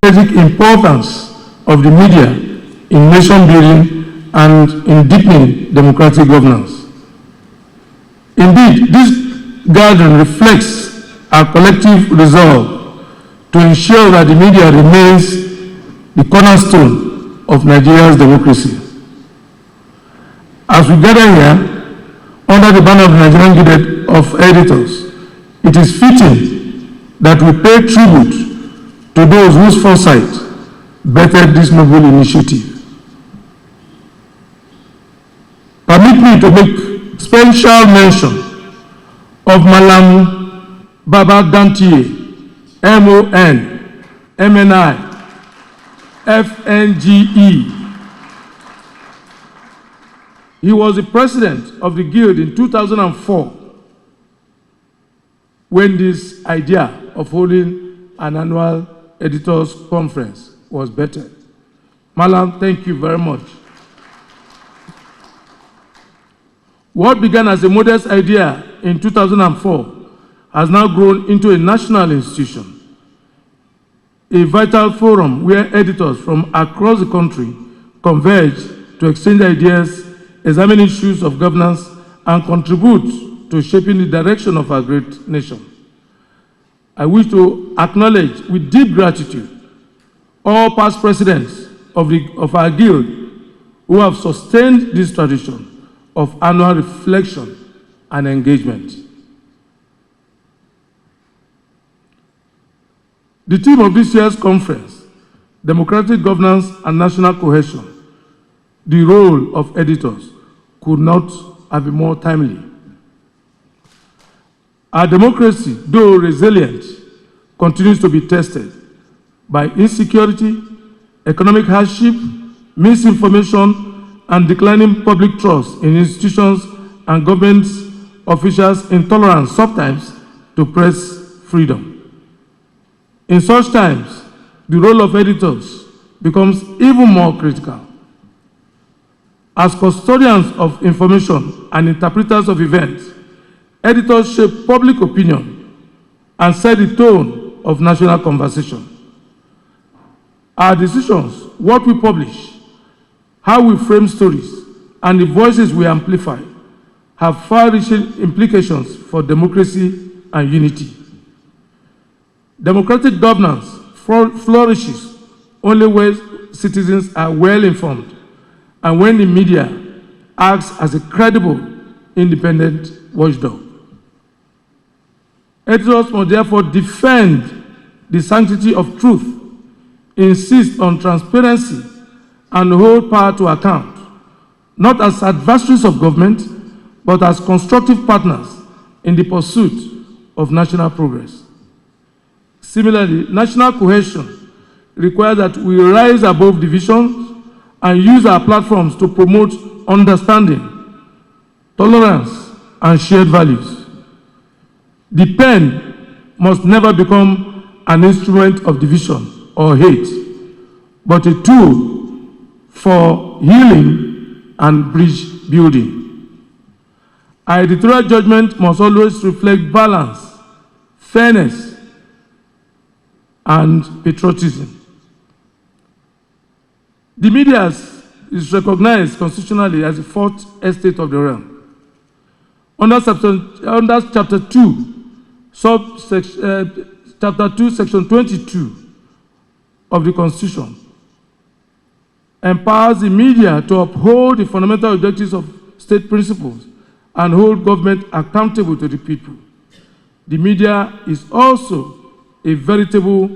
Basic importance of the media in nation building and in deepening democratic governance. Indeed, this gathering reflects our collective resolve to ensure that the media remains the cornerstone of Nigeria's democracy. As we gather here, under the banner of the Nigerian Guild of Editors, it is fitting that we pay tribute to those whose foresight bettered this noble initiative. Permit me to make special mention of Malam Baba Gantier, MON, MNI, FNGE. He was the president of the Guild in 2004 when this idea of holding an annual editors conference was bettered. Malam, thank you very much. What began as a modest idea in 2004 has now grown into a national institution, a vital forum where editors from across the country converge to exchange ideas, examine issues of governance, and contribute to shaping the direction of our great nation. I wish to acknowledge with deep gratitude all past presidents of our guild who have sustained this tradition of annual reflection and engagement. The theme of this year's conference, Democratic Governance and National Cohesion, the role of editors, could not have been more timely. Our democracy, though resilient, continues to be tested by insecurity, economic hardship, misinformation, and declining public trust in institutions and government officials' intolerance sometimes to press freedom. In such times, the role of editors becomes even more critical. As custodians of information and interpreters of events, editors shape public opinion and set the tone of national conversation. Our decisions, what we publish, how we frame stories, and the voices we amplify have far-reaching implications for democracy and unity. Democratic governance flourishes only when citizens are well-informed and when the media acts as a credible, independent watchdog. Editors must therefore defend the sanctity of truth, insist on transparency, and hold power to account, not as adversaries of government, but as constructive partners in the pursuit of national progress. Similarly, national cohesion requires that we rise above divisions and use our platforms to promote understanding, tolerance, and shared values. The pen must never become an instrument of division or hate, but a tool for healing and bridge building. Our editorial judgment must always reflect balance, fairness, and patriotism. The media is recognized constitutionally as the fourth estate of the realm. Under Chapter 2, Chapter 2, Section 22 of the Constitution, empowers the media to uphold the fundamental objectives of state principles and hold government accountable to the people. The media is also a veritable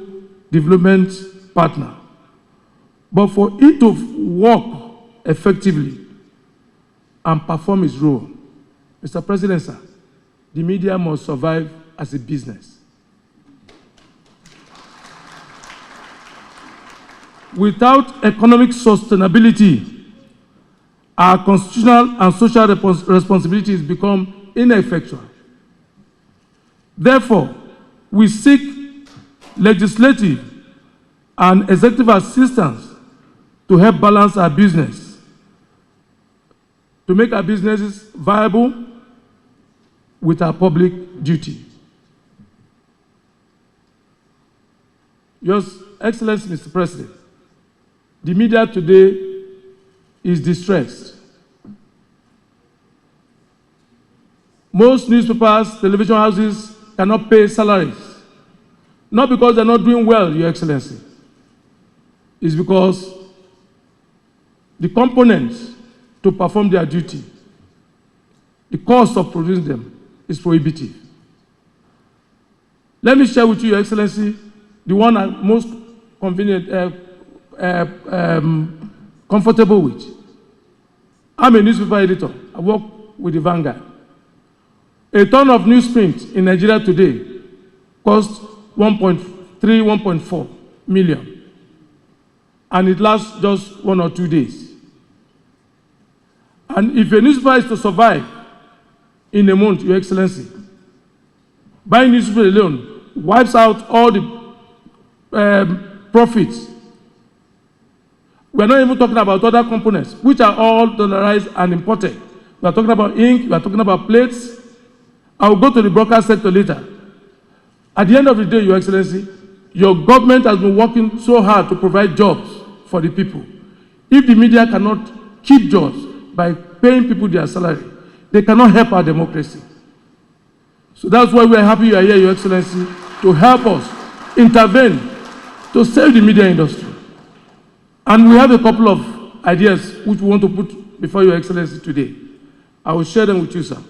development partner. But for it to work effectively and perform its role, Mr. President, sir, the media must survive as a business. Without economic sustainability, our constitutional and social responsibilities become ineffectual. Therefore, we seek legislative and executive assistance to help balance our business, to make our businesses viable with our public duty. Your Excellency, Mr. President, the media today is distressed. Most newspapers, television houses cannot pay salaries, not because they're not doing well, Your Excellency. It's because the components to perform their duty, the cost of producing them is prohibitive. Let me share with you, Your Excellency, the one I'm most comfortable with. I'm a newspaper editor. I work with the Vanguard. A ton of newsprint in Nigeria today costs 1.3, 1.4 million. And it lasts just 1 or 2 days. And if a newspaper is to survive in a month, Your Excellency, buying newspaper alone wipes out all the profits. We're not even talking about other components, which are all dollarized and imported. We're talking about ink, we're talking about plates. I'll go to the broadcast sector later. At the end of the day, Your Excellency, your government has been working so hard to provide jobs for the people. If the media cannot keep jobs by paying people their salary, they cannot help our democracy. So that's why we're happy you are here, Your Excellency, to help us intervene to save the media industry. And we have a couple of ideas which we want to put before Your Excellency today. I will share them with you, sir.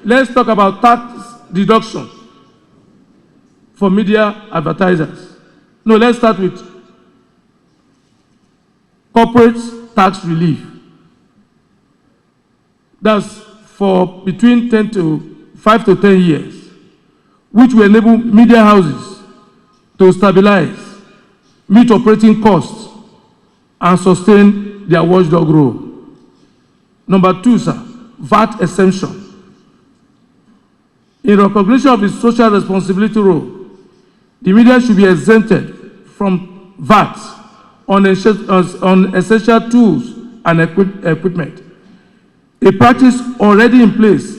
Let's talk about tax deduction for media advertisers. No, let's start with corporate tax relief. That's for between 5 to 10 years, which will enable media houses to stabilize, meet operating costs, and sustain their watchdog role. Number 2, sir, VAT exemption. In recognition of its social responsibility role, the media should be exempted from VAT on essential tools and equipment, a practice already in place